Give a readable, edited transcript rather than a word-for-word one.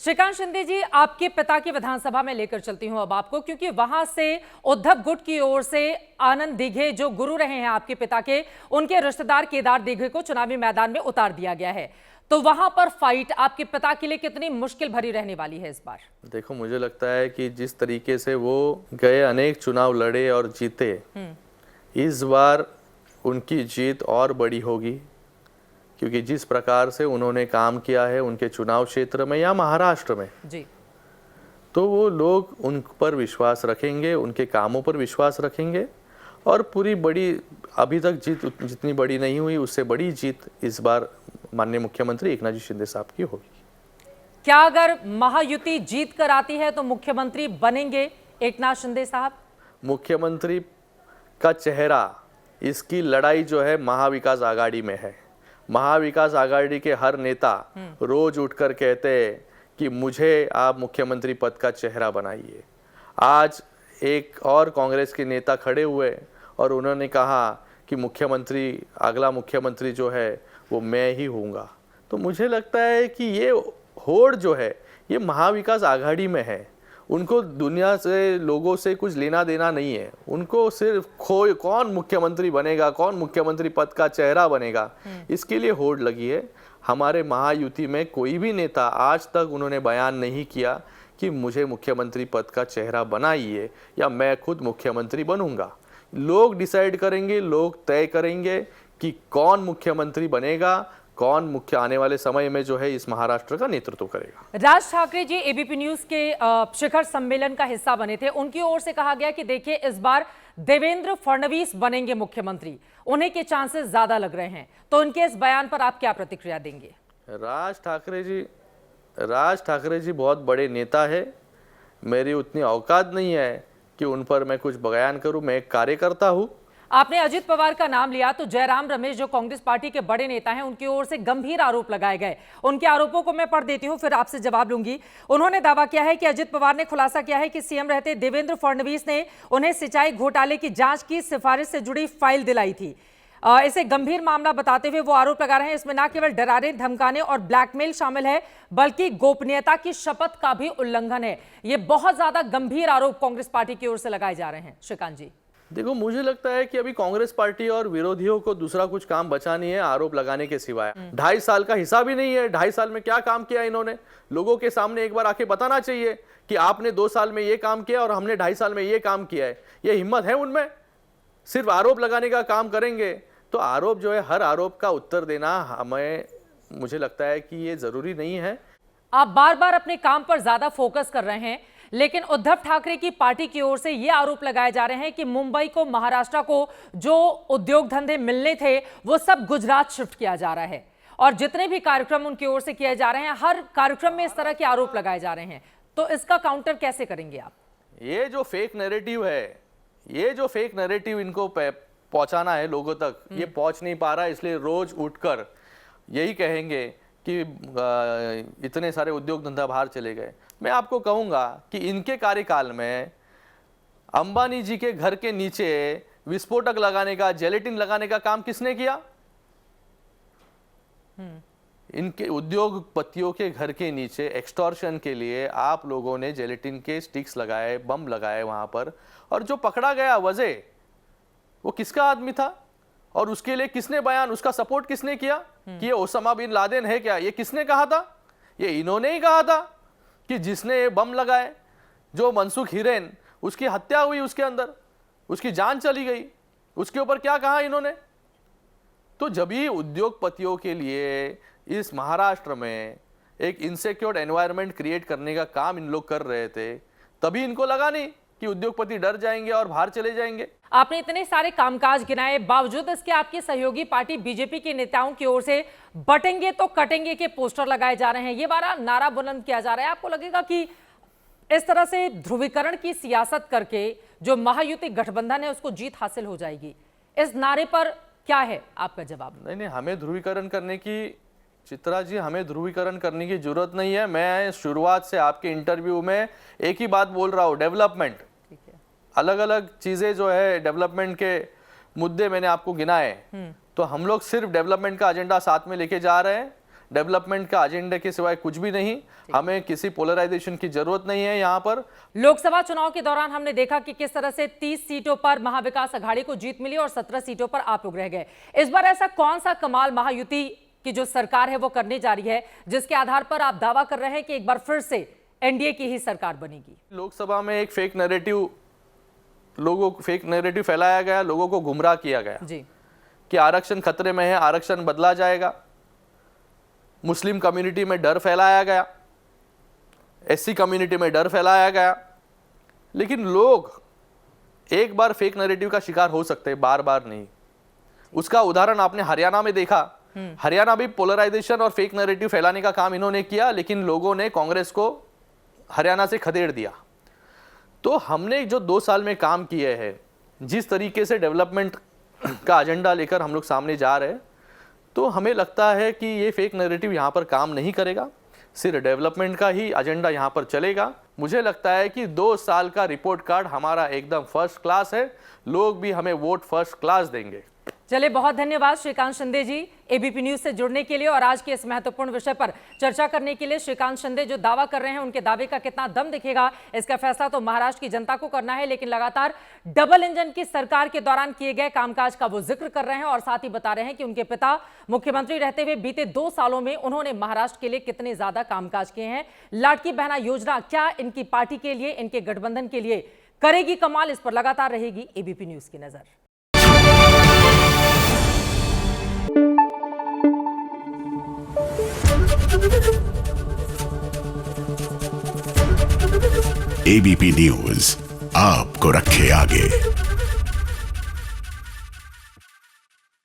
श्रीकांत शिंदे जी, आपके पिता की विधानसभा में लेकर चलती हूं अब आपको, क्योंकि वहां से उद्धव गुट की ओर से आनंद दिघे जो गुरु रहे हैं आपके पिता के, उनके रिश्तेदार केदार दिघे को चुनावी मैदान में उतार दिया गया है। तो वहां पर फाइट आपके पिता के लिए कितनी मुश्किल भरी रहने वाली है इस बार? देखो, मुझे लगता है कि जिस तरीके से वो गए, अनेक चुनाव लड़े और जीते, इस बार उनकी जीत और बड़ी होगी, क्योंकि जिस प्रकार से उन्होंने काम किया है उनके चुनाव क्षेत्र में या महाराष्ट्र में जी, तो वो लोग उन पर विश्वास रखेंगे, उनके कामों पर विश्वास रखेंगे और पूरी बड़ी, अभी तक जीत जितनी बड़ी नहीं हुई उससे बड़ी जीत इस बार माननीय मुख्यमंत्री एकनाथ जी शिंदे साहब की होगी। क्या अगर महायुति जीत कर आती है तो मुख्यमंत्री बनेंगे एकनाथ शिंदे साहब? मुख्यमंत्री का चेहरा, इसकी लड़ाई जो है महाविकास आघाड़ी में है। महाविकास आघाड़ी के हर नेता रोज उठकर कहते हैं कि मुझे आप मुख्यमंत्री पद का चेहरा बनाइए। आज एक और कांग्रेस के नेता खड़े हुए और उन्होंने कहा कि मुख्यमंत्री, अगला मुख्यमंत्री जो है वो मैं ही हूँगा। तो मुझे लगता है कि ये होड़ जो है ये महाविकास आघाड़ी में है। उनको दुनिया से, लोगों से कुछ लेना देना नहीं है। उनको सिर्फ कौन मुख्यमंत्री बनेगा, कौन मुख्यमंत्री पद का चेहरा बनेगा, इसके लिए होड़ लगी है। हमारे महायुति में कोई भी नेता आज तक उन्होंने बयान नहीं किया कि मुझे मुख्यमंत्री पद का चेहरा बनाइए या मैं खुद मुख्यमंत्री बनूंगा। लोग डिसाइड करेंगे, लोग तय करेंगे कि कौन मुख्यमंत्री बनेगा, कौन मुख्य आने वाले समय में जो है इस महाराष्ट्र का नेतृत्व करेगा। राज ठाकरे जी एबीपी न्यूज के शिखर सम्मेलन का हिस्सा बने थे। उनकी ओर से कहा गया कि देखिए, इस बार देवेंद्र फडणवीस बनेंगे मुख्यमंत्री, उन्हीं के चांसेस ज्यादा लग रहे हैं। तो उनके इस बयान पर आप क्या प्रतिक्रिया देंगे? राज ठाकरे जी बहुत बड़े नेता है। मेरी उतनी औकात नहीं है कि उन पर मैं कुछ बयान करूं। मैं एक कार्यकर्ता हूं। आपने अजित पवार का नाम लिया तो जयराम रमेश जो कांग्रेस पार्टी के बड़े नेता हैं, उनकी ओर से गंभीर आरोप लगाए गए। उनके आरोपों को मैं पढ़ देती हूं, फिर आपसे जवाब लूंगी। उन्होंने दावा किया है कि अजित पवार ने खुलासा किया है कि सीएम रहते देवेंद्र फडणवीस ने उन्हें सिंचाई घोटाले की जांच की सिफारिश से जुड़ी फाइल दिलाई थी। इसे गंभीर मामला बताते हुए वो आरोप लगा रहे हैं इसमें न केवल डराने, धमकाने और ब्लैकमेल शामिल है, बल्कि गोपनीयता की शपथ का भी उल्लंघन है। ये बहुत ज्यादा गंभीर आरोप कांग्रेस पार्टी की ओर से लगाए जा रहे हैं। श्रीकांत जी, देखो, मुझे लगता है कि अभी कांग्रेस पार्टी और विरोधियों को दूसरा कुछ काम बचा नहीं है आरोप लगाने के सिवाय। 2.5 साल का हिसाब ही नहीं है। 2.5 साल में क्या काम किया इन्होंने? लोगों के सामने एक बार आके बताना चाहिए कि आपने 2 साल में ये काम किया और हमने 2.5 साल में ये काम किया है। ये हिम्मत है उनमें? सिर्फ आरोप लगाने का काम करेंगे तो आरोप जो है, हर आरोप का उत्तर देना मुझे लगता है कि ये जरूरी नहीं है। आप बार बार अपने काम पर ज्यादा फोकस कर रहे हैं, लेकिन उद्धव ठाकरे की पार्टी की ओर से यह आरोप लगाए जा रहे हैं कि मुंबई को, महाराष्ट्र को जो उद्योग धंधे मिलने थे वो सब गुजरात शिफ्ट किया जा रहा है। और जितने भी कार्यक्रम उनकी ओर से किए जा रहे हैं, हर कार्यक्रम में इस तरह के आरोप लगाए जा रहे हैं। तो इसका काउंटर कैसे करेंगे आप? ये जो फेक नैरेटिव है, ये जो फेक नैरेटिव इनको पहुंचाना है लोगों तक, ये पहुंच नहीं पा रहा है। इसलिए रोज उठकर यही कहेंगे कि इतने सारे उद्योग धंधा बाहर चले गए। मैं आपको कहूंगा कि इनके कार्यकाल में अंबानी जी के घर के नीचे विस्फोटक लगाने का, जेलेटिन लगाने का काम किसने किया? इनके उद्योगपतियों के घर के नीचे एक्सटॉर्शन के लिए आप लोगों ने जेलेटिन के स्टिक्स लगाए, बम लगाए वहां पर। और जो पकड़ा गया वजह, वो किसका आदमी था और उसके लिए किसने बयान, उसका सपोर्ट किसने किया कि ये ओसामा बिन लादेन है क्या? ये किसने कहा था? ये इन्होंने ही कहा था कि जिसने बम लगाए, जो मनसुख हिरेन, उसकी हत्या हुई, उसके अंदर उसकी जान चली गई, उसके ऊपर क्या कहा इन्होंने? तो जब भी उद्योगपतियों के लिए इस महाराष्ट्र में एक इनसिक्योर एनवायरनमेंट क्रिएट करने का काम इन लोग कर रहे थे, तभी इनको लगा नहीं कि उद्योगपति डर जाएंगे और बाहर चले जाएंगे। आपने इतने सारे कामकाज गिनाए, बावजूद इसके आपकी सहयोगी पार्टी बीजेपी के नेताओं की ओर से बटेंगे तो कटेंगे के पोस्टर लगाए जा रहे हैं, ये बारा नारा बुलंद किया जा रहा है। आपको लगेगा कि इस तरह से ध्रुवीकरण की सियासत करके जो महायुति गठबंधन है उसको जीत हासिल हो जाएगी? इस नारे पर क्या है आपका जवाब? नहीं, हमें ध्रुवीकरण करने की, चित्रा जी, हमें ध्रुवीकरण करने की जरूरत नहीं है। मैं शुरुआत से आपके इंटरव्यू में एक ही बात बोल रहा हूँ, डेवलपमेंट। अलग अलग चीजें जो है डेवलपमेंट के मुद्दे मैंने आपको गिनाए, तो हम लोग सिर्फ डेवलपमेंट का एजेंडा साथ में लेके जा रहे हैं। डेवलपमेंट का एजेंडा के सिवाय कुछ भी नहीं। हमें किसी पोलराइजेशन की जरूरत नहीं है। यहाँ पर लोकसभा चुनाव के दौरान हमने देखा कि किस तरह से 30 सीटों पर महाविकास अघाड़ी को जीत मिली और 17 सीटों पर आप लोग रह गए। इस बार ऐसा कौन सा कमाल महायुति की जो सरकार है वो करने जा रही है, जिसके आधार पर आप दावा कर रहे हैं कि एक बार फिर से एनडीए की ही सरकार बनेगी? लोकसभा में एक फेक नैरेटिव फैलाया गया, लोगों को गुमराह किया गया जी कि आरक्षण खतरे में है, आरक्षण बदला जाएगा। मुस्लिम कम्युनिटी में डर फैलाया गया, एससी कम्युनिटी में डर फैलाया गया। लेकिन लोग एक बार फेक नैरेटिव का शिकार हो सकते हैं, बार बार नहीं। उसका उदाहरण आपने हरियाणा में देखा। हरियाणा भी पोलराइजेशन और फेक नैरेटिव फैलाने का काम इन्होंने किया, लेकिन लोगों ने कांग्रेस को हरियाणा से खदेड़ दिया। तो हमने जो 2 साल में काम किए हैं, जिस तरीके से डेवलपमेंट का एजेंडा लेकर हम लोग सामने जा रहे हैं, तो हमें लगता है कि ये फेक नैरेटिव यहाँ पर काम नहीं करेगा। सिर्फ डेवलपमेंट का ही एजेंडा यहाँ पर चलेगा। मुझे लगता है कि 2 साल का रिपोर्ट कार्ड हमारा एकदम फर्स्ट क्लास है। लोग भी हमें वोट फर्स्ट क्लास देंगे। चलिए, बहुत धन्यवाद श्रीकांत शिंदे जी एबीपी न्यूज से जुड़ने के लिए और आज के इस महत्वपूर्ण विषय पर चर्चा करने के लिए। श्रीकांत शिंदे जो दावा कर रहे हैं, उनके दावे का कितना दम दिखेगा, इसका फैसला तो महाराष्ट्र की जनता को करना है। लेकिन लगातार डबल इंजन की सरकार के दौरान किए गए कामकाज का वो जिक्र कर रहे हैं और साथ ही बता रहे हैं कि उनके पिता मुख्यमंत्री रहते हुए बीते 2 सालों में उन्होंने महाराष्ट्र के लिए कितने ज्यादा कामकाज किए हैं। लाडकी बहना योजना क्या इनकी पार्टी के लिए, इनके गठबंधन के लिए करेगी कमाल, इस पर लगातार रहेगी एबीपी न्यूज की नजर। एबीपी न्यूज आपको रखे आगे।